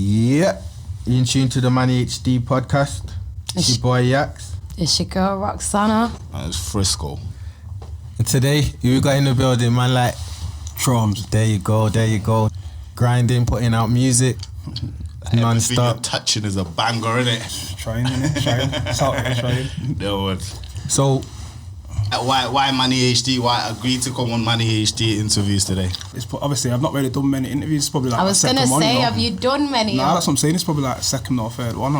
Yeah, you in tune to the Manny HD podcast. It's your boy Yax. It's your girl Roxana. And it's Frisco. And today, you got in the building, man, like Troms. There you go. Grinding, putting out music, non-stop. Everything you're touching is a banger, innit? Trying. It's out there, trying. No word. So, why Manny HD? Why agreed to come on Manny HD interviews today? It's obviously I've not really done many interviews. It's probably like I was going to say, you know? have you done many? Nah, that's what I'm saying. It's probably like second or third one.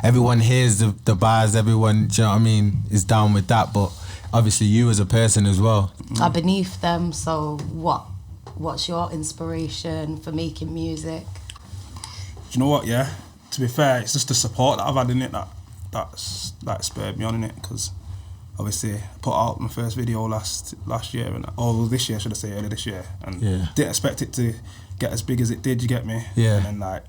everyone hears the bars, everyone, do you know what I mean, is down with that, but obviously you as a person as well. Are beneath them, so what's your inspiration for making music? Do you know what, yeah? To be fair, it's just the support that I've had in it that's spurred me on in it, because obviously I put out my first video last year, this year, should I say, earlier this year, and didn't expect it to get as big as it did, you get me? Yeah. And then like,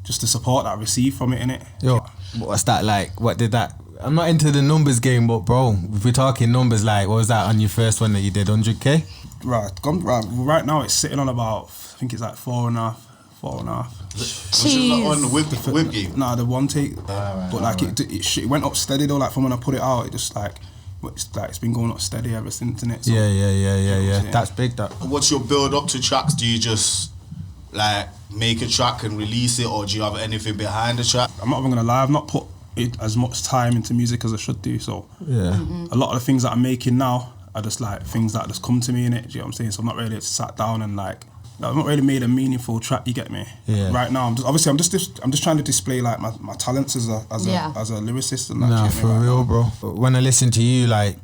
just the support that I received from it, innit? Yo, what's that like? What did that... I'm not into the numbers game, but bro, if we're talking numbers, like, what was that on your first one that you did, 100k? Right now it's sitting on about, I think it's like 4.5. Was it on the whip game? Nah, the one take. But like it went up steady though. Like from when I put it out, it just like it's been going up steady ever since, innit? So, yeah. That's big. That. What's your build up to tracks? Do you just like make a track and release it, or do you have anything behind the track? I'm not even gonna lie. I've not put as much time into music as I should do. So a lot of the things that I'm making now are just like things that just come to me, innit? Do you know what I'm saying? So I'm not really sat down and like. I've not really made a meaningful track, you get me? Yeah. Right now, I'm just trying to display like my talents as a lyricist and that. Nah, for real, bro. When I listen to you, like,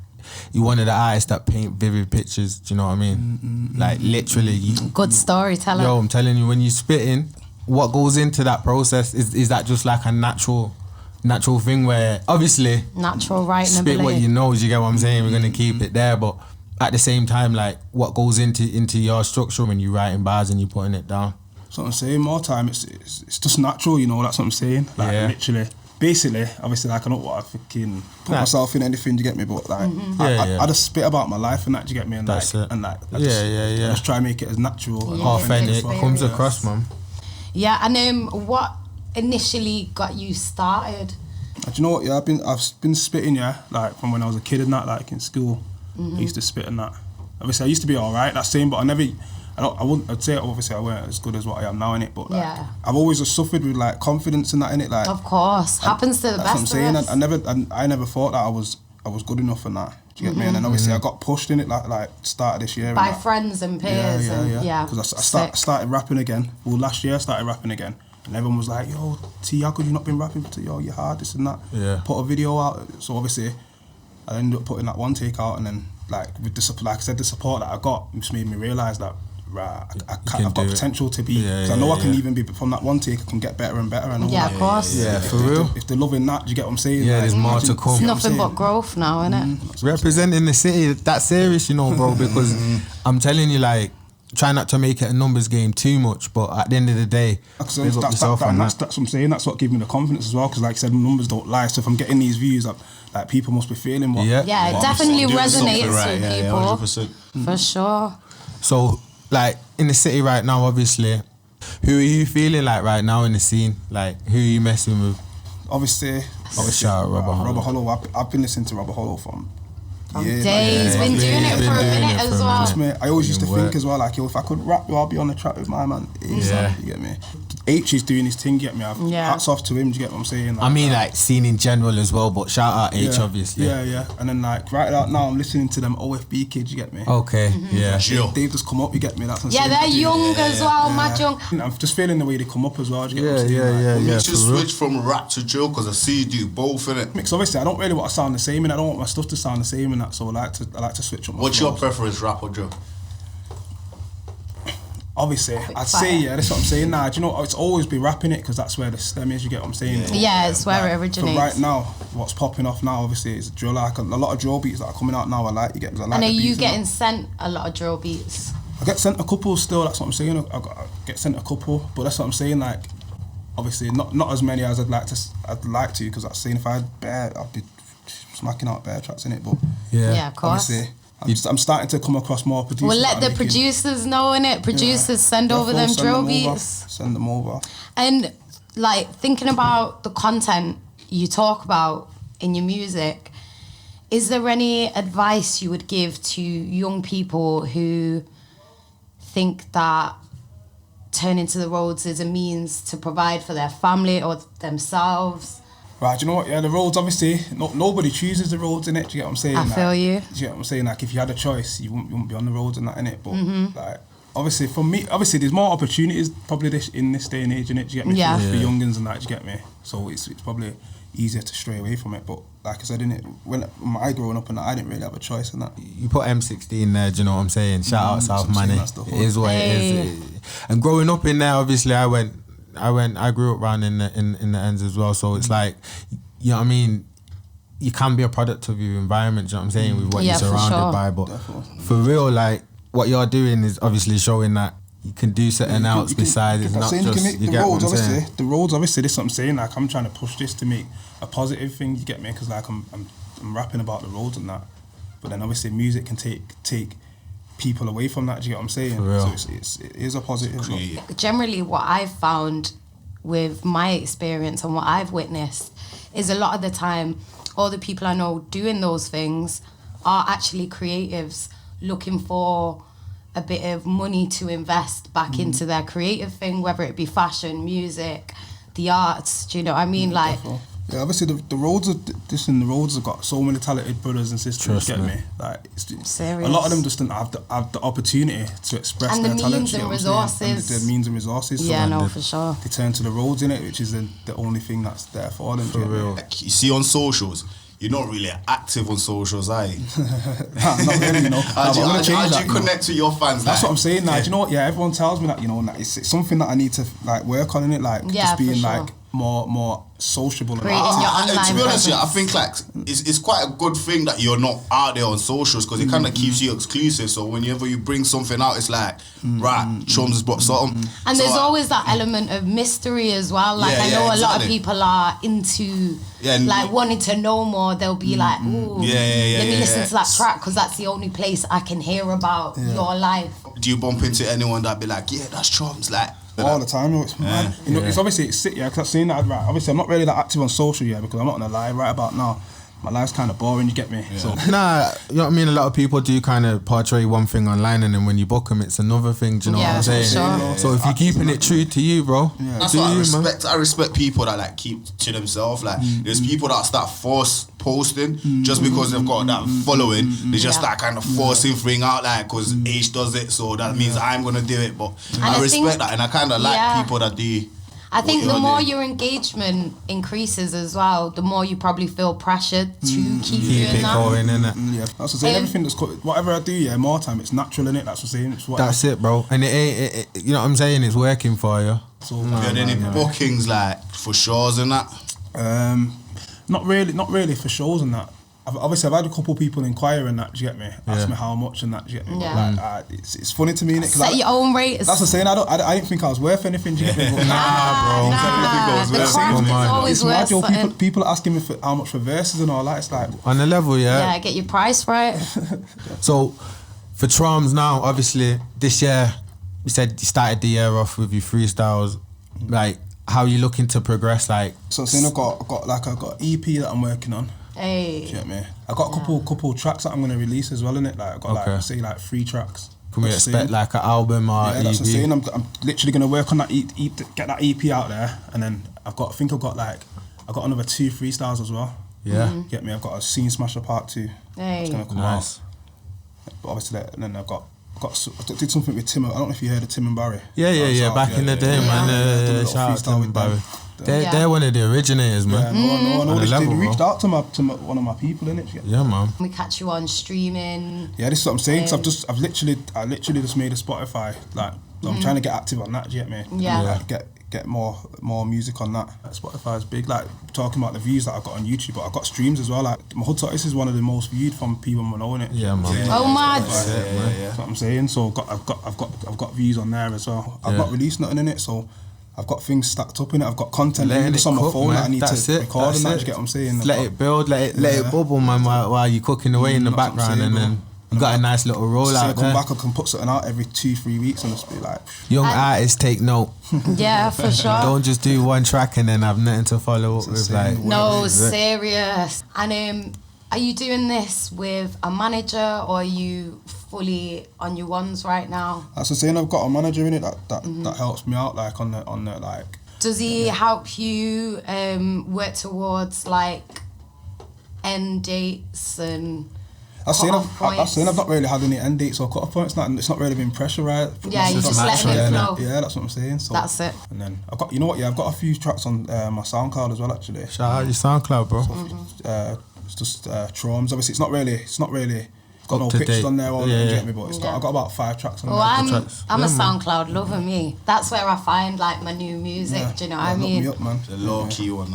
you're one of the artists that paint vivid pictures. Do you know what I mean? Like literally, Good storyteller. Yo, I'm telling you, when you spitting, what goes into that process is that just like a natural thing where obviously natural writing spit ability. what you know. You get what I'm saying? We're gonna keep it there, but. At the same time, like, what goes into your structure when you're writing bars and you're putting it down? That's what I'm saying. More time, it's just natural, you know. That's what I'm saying. Like literally, basically, obviously, like I don't want to fucking put myself in anything. Do you get me? But like, I just spit about my life and that. Do you get me? And that's like, it. And like, I just try and make it as natural, and authentic. Comes across, man. Yeah, and what initially got you started? Do you know what? Yeah, I've been spitting, like from when I was a kid and that, like in school. I used to spit and that. Obviously, I used to be alright, that's same, but I'd say obviously I weren't as good as what I am now in it, but like, I've always just suffered with like confidence in that in it, like. Of course, happens to the best of us. I never thought that I was good enough in that. Do you get me? And then obviously I got pushed in it like start of this year. By friends and peers. Yeah. Because I started rapping again. Well, last year I started rapping again. And everyone was like, yo, T, how could you not been rapping? Yo, you're hard, this and that. Yeah. Put a video out. So obviously, I ended up putting that one take out, and then like with the like I said, the support that I got just made me realise that I've got potential to be. Because I know I can even be from that one take. I can get better and better. And all that. Of course. Yeah, for real. If they're loving that, do you get what I'm saying? Yeah, like, there's more to come. It's nothing but growth now, innit? Representing the city, that's serious, you know, bro. Because I'm telling you, like. Try not to make it a numbers game too much, but at the end of the day, that's what I'm saying. That's what gives me the confidence as well. Because, like I said, numbers don't lie. So if I'm getting these views, like people must be feeling what. Yeah, it definitely resonates with people. 100%. For sure. So, like in the city right now, obviously, who are you feeling like right now in the scene? Like, who are you messing with? Obviously, shout out Robert Hollow. I've been listening to Robert Hollow from. Days, been doing it for a minute as well. I always used to think as well, like, yo, if I could rap, I'll be on the track with my man. You get me? H is doing his thing, you get me? Hats off to him, do you get what I'm saying? Like, I mean, like, scene in general as well, but shout out H, obviously. Yeah. And then, like, right out now, I'm listening to them OFB kids, you get me? Okay, They've just come up, you get me? That's they're young as well, mad young. I'm just feeling the way they come up as well, do you get what I'm What saying? makes you switch from rap to drill? Because I see you do both, innit? Because obviously, I don't really want to sound the same, and I don't want my stuff to sound the same and that, so I like to switch up my What's flows. your preference, rap or drill? Obviously, I'd say, that's what I'm saying now. Do you know, it's always be rapping it, because that's where the stem is, you get what I'm saying? Yeah, it's where it originates. But right now, what's popping off now, obviously, is drill. Like a lot of drill beats that are coming out now, I like, you get. And are you getting sent a lot of drill beats? I get sent a couple still, that's what I'm saying. I get sent a couple, but that's what I'm saying, like, obviously, not as many as I'd like to, because I'm saying if I had bare, I'd be smacking out bare tracks in it, but of course. Obviously, I'm starting to come across more producers. Well, let the producers know, innit? Producers send over them drill beats. Send them over. And like thinking about the content you talk about in your music, is there any advice you would give to young people who think that turning to the roads is a means to provide for their family or themselves? Right, do you know what? Yeah, the roads, obviously, nobody chooses the roads, innit? Do you get what I'm saying? I feel you. Do you get what I'm saying? Like, if you had a choice, you wouldn't be on the roads and that, innit? But, like, obviously, for me, there's more opportunities probably in this day and age, innit? Do you get me? Yeah. For youngins and that, do you get me? So it's probably easier to stray away from it. But, like I said, innit, when I growing up and that, I didn't really have a choice in that. You put M16 there, do you know what I'm saying? Shout out South Manny. It is what it is. And growing up in there, obviously, I grew up around in the ends as well. So it's like, you know what I mean? You can be a product of your environment, do you know what I'm saying? With what you're surrounded by. But for real, like, what you're doing is obviously showing that you can do something else besides. It's not just, you get what I'm saying? The roads, obviously, this is what I'm saying. Like, I'm trying to push this to make a positive thing, you get me? Because, like, I'm rapping about the roads and that. But then, obviously, music can take people away from that, do you get what I'm saying? For real. So it is a positive. Generally, what I've found with my experience and what I've witnessed is a lot of the time, all the people I know doing those things are actually creatives looking for a bit of money to invest back into their creative thing, whether it be fashion, music, the arts. Do you know what I mean? Like, yeah, obviously the roads have got so many talented brothers and sisters. Get me? Like, serious. A lot of them just don't have the opportunity to express and their the talent. means and resources. And the means and resources. Yeah, so no, for sure. They turn to the roads, innit, which is the only thing that's there for them. For real. Like, you see on socials, you're not really active on socials, are you? Not really, you know. How do you connect to your fans? That's like, what I'm saying. Like, do you know what? Yeah, everyone tells me that, you know, that it's something that I need to like work on, innit? Like, Yeah, just being for sure. like more sociable. And Creating your online to be honest, presence. I think like it's quite a good thing that you're not out there on socials because it kind of keeps you exclusive. So whenever you bring something out, it's like right, Troms has brought something. And so there's always that element of mystery as well. Like, I know a lot of people are into like wanting to know more. They'll be like, ooh, let me listen to that track because that's the only place I can hear about your life. Do you bump into anyone that be like, yeah, that's Troms, like? All the time, it's mad. You know, it's obviously it's sick, yeah. Because I've seen that, right? Obviously, I'm not really that active on social yet because I'm not gonna lie. Right about now, my life's kind of boring. You get me? Yeah. So Nah, you know what I mean. A lot of people do kind of portray one thing online, and then when you book them, it's another thing. Do you know what I'm saying? Sure. So if you're keeping it true to you, bro, That's what I respect. I respect people that like keep to themselves. Like there's people that start force posting just because they've got that following. They just start kind of forcing thing out like because H does it, so that means I'm gonna do it. But I respect that, and I kind of like people that do. I think the more your engagement increases as well, the more you probably feel pressured to keep doing that. Going, innit? yeah, that's what I'm saying. Everything whatever I do, yeah, more time it's natural, innit? That's what I'm saying. That's it, bro. And it ain't, you know what I'm saying? It's working for you. So, And any bookings like for shows and that. Not really for shows and that. I've had a couple people inquire and that. Do you get me? Ask me how much and that. Do you get me? Yeah. Like, it's funny to me, innit? Set your own rates. That's what I'm saying. I didn't think I was worth anything. Do you get me? But The craft is always worth something. People are asking me for how much for verses and all that. It's like On the level, Yeah, get your price right. So for Troms now, obviously this year, you said you started the year off with your freestyles. Like, how are you looking to progress? Like, so saying I've got EP that I'm working on. Hey. Do you get me? I got a couple tracks that I'm gonna release as well, innit? Like I got like 3 tracks. can we expect like an album or EP? That's what I'm saying. I'm literally gonna work on that get that EP out there, and then I got another 2 freestyles as well. Yeah. Get me? I've got a Scene Smasher Part 2. Hey. It's gonna come Nice. out. But obviously, and then I did something with Tim. I don't know if you heard of Tim and Barry. Yeah. Back in the day, man. Shout out to them, Barry. They're one of the originators, man. Yeah, no, they reached out to one of my people, innit? Yeah, man. We catch you on streaming. Yeah, this is what I'm saying. Cause I literally just made a Spotify. Like, I'm trying to get active on that. Do you get me? Yeah. Like, get more music on that. Like, Spotify is big. Like, talking about the views that I got on YouTube, but I got streams as well. Like, my Hood Tortoise is one of the most viewed from people I know, innit? Yeah, man. Oh, mad. That's what I'm saying. So I've got views on there as well. I've not released nothing in it, so I've got things stacked up in it. I've got content just on my phone that I need to record and that. You get what I'm saying? Let it build, let it bubble, man, while you're cooking away in the background, and then You got a nice little rollout I there. come back, I can put something out every 2-3 weeks and just be like... Young artists, take note. Yeah, for sure. Don't just do one track and then have nothing to follow up with. Like, no, serious. And are you doing this with a manager or are you fully on your ones right now? As I'm saying, I've got a manager in it that helps me out, like on the like. Does he help you work towards like end dates and? I've not really had any end dates or cut-off points. It's not really been pressure, right? Yeah, you just letting it flow. Yeah, that's what I'm saying. So that's it. And then I've got, I've got a few tracks on my SoundCloud as well, actually. Shout out your SoundCloud, bro. So, it's just Troms. Obviously, it's not really got no pictures on there, you get me, but I've got about 5 tracks on there. I'm a SoundCloud lover, me. That's where I find like my new music. Do you know what I mean? Look me up, man. The low key one.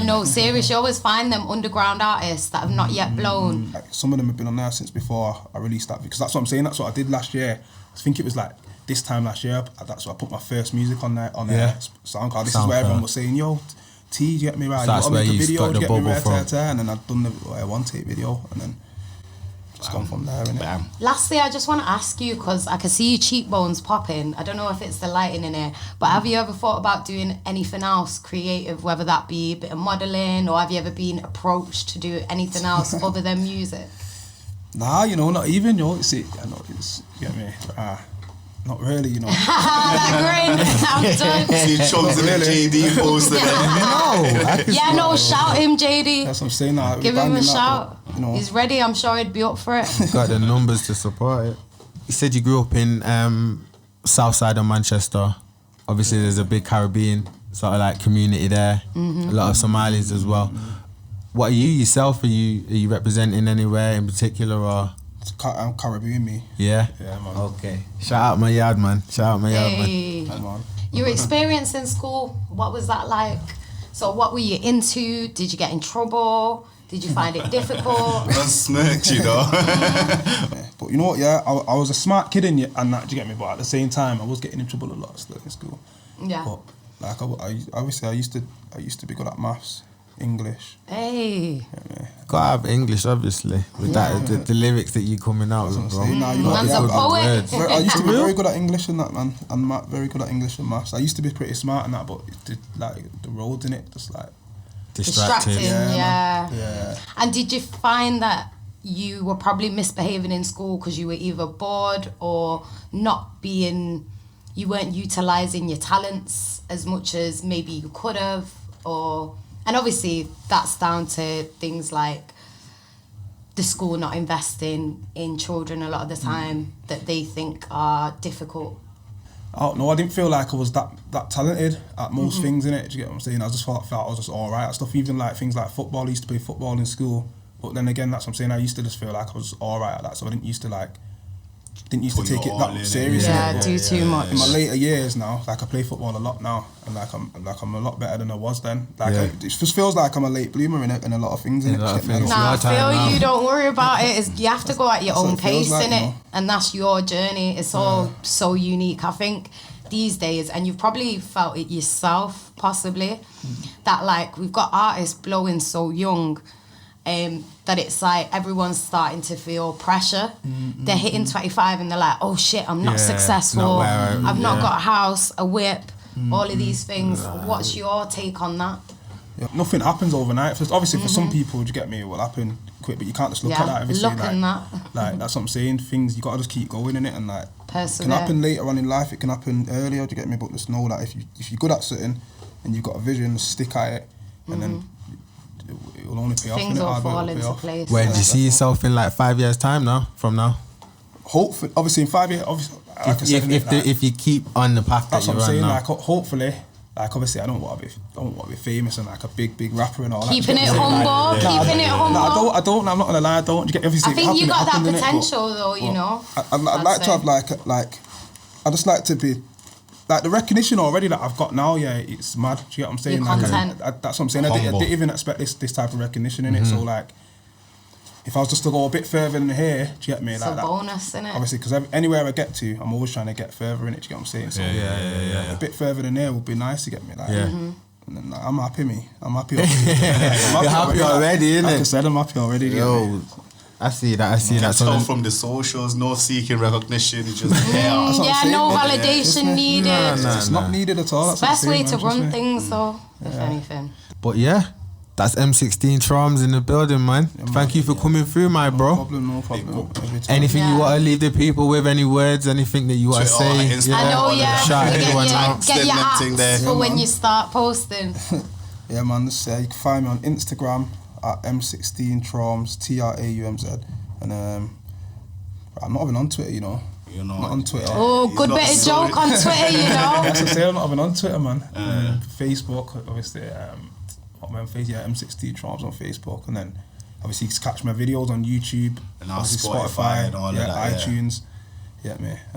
No, serious. You always find them underground artists that have not yet blown. Like, some of them have been on there since before I released that, because that's what I'm saying. That's what I did last year. I think it was like this time last year. That's what I put my first music on there SoundCloud. This is where everyone was saying, "Yo, T, do you get me right? So you got to make a video, got the bubble from. And then I'd done the one-take video, and then it's gone from there, innit? Lastly, I just want to ask you, because I can see your cheekbones popping. I don't know if it's the lighting in here, but have you ever thought about doing anything else creative, whether that be a bit of modelling, or have you ever been approached to do anything else other than music? Nah, not even, see, you get me? Not really, That grin, I'm done. See Troms in the JD poster. No, shout him, JD. That's what I'm saying. Nah, give him a shout. He's ready. I'm sure he'd be up for it. Got the numbers to support it. You said you grew up in south side of Manchester. Obviously, there's a big Caribbean sort of like community there. A lot of Somalis as well. What are you yourself? Are you representing anywhere in particular, or? I'm Caribbean, me. Yeah? Yeah, man. Okay. Shout out my yard, man. Hey. Your experience in school, what was that like? So what were you into? Did you get in trouble? Did you find it difficult? I smirked, But you know what, I was a smart kid and that, do you get me? But at the same time, I was getting in trouble a lot still in school. Yeah. But like, obviously, I used to be good at maths, English. Hey. Gotta have English, obviously. With that, the lyrics that you coming out with, bro. Man's a poet. I used to be very good at English and that, man. And very good at English and maths. I used to be pretty smart and that, but the roads in it, just like... Distracting. Yeah. And did you find that you were probably misbehaving in school because you were either bored or you weren't utilising your talents as much as maybe you could have, and obviously that's down to things like the school not investing in children a lot of the time that they think are difficult. Oh no, I didn't feel like I was that talented at most things in it. Do you get what I'm saying? I just felt I was just alright at stuff. Even like things like football. I used to play football in school, but then again, that's what I'm saying. I used to just feel like I was alright at that, so I didn't used to take it that seriously. Yeah, do too much. In my later years now, like I play football a lot now, and I'm a lot better than I was then. It just feels like I'm a late bloomer in a lot of things. Nah, I feel you. Don't worry about it. You have to go at your own pace, innit? And that's your journey. It's all so unique. I think these days, and you've probably felt it yourself, possibly, that like we've got artists blowing so young. That it's like everyone's starting to feel pressure. They're hitting 25 and they're like, oh shit, I'm not successful. I've not got a house, a whip, all of these things. What's your take on that? Yeah, nothing happens overnight. Obviously, for some people, do you get me, it will happen quick, but you can't just look at that. Obviously, like that's what I'm saying. Things, you got to just keep going in it, and like it can happen later on in life, it can happen earlier, do you get me? But just know that if you're good at something and you've got a vision, stick at it, and then it will only pay off. Things will fall into place. Where do you see yourself in like 5 years' time now? From now? Hopefully, obviously in 5 years, obviously, like I said, if you keep on the path that you're on now. That's what I'm saying. Like hopefully, like obviously, I don't want to be famous and like a big rapper and all that. Keeping it humble, keeping it humble. I don't. I'm not gonna lie. I don't. Obviously, I think you got that potential though. You know. I'd like to have like. I just like to be. Like the recognition already that I've got now, it's mad. Do you get what I'm saying? Your content. That's what I'm saying. I didn't even expect this type of recognition in it. So like, if I was just to go a bit further than here, do you get me? It's a bonus, innit? Obviously, because anywhere I get to, I'm always trying to get further in it. Do you get what I'm saying? So a bit further than here would be nice to get me. Like, and then, like, I'm happy. I'm happy already. You're happy already, innit? Like I said, I'm happy already. Yo, I see that. So from the socials, no seeking recognition, it's just no validation needed. It's not needed at all. It's the best way to run things, though, if anything. But yeah, that's M16 Troms in the building, man. Thank you for coming through, my bro. No problem. Anything you want to leave the people with? Any words? Anything that you want to say? I know, Shout everyone out. Get your apps for when you start posting. Yeah, man. You can find me on Instagram at M16 Troms, Traumz, and I'm not even on Twitter, you know. You're not on Twitter. Oh, good bit of joke on Twitter, you know. That's what I say, I'm not even on Twitter, man. Facebook, obviously. M16 Troms on Facebook, and then obviously you can catch my videos on YouTube, and now Spotify and all of that, iTunes. Yeah, man.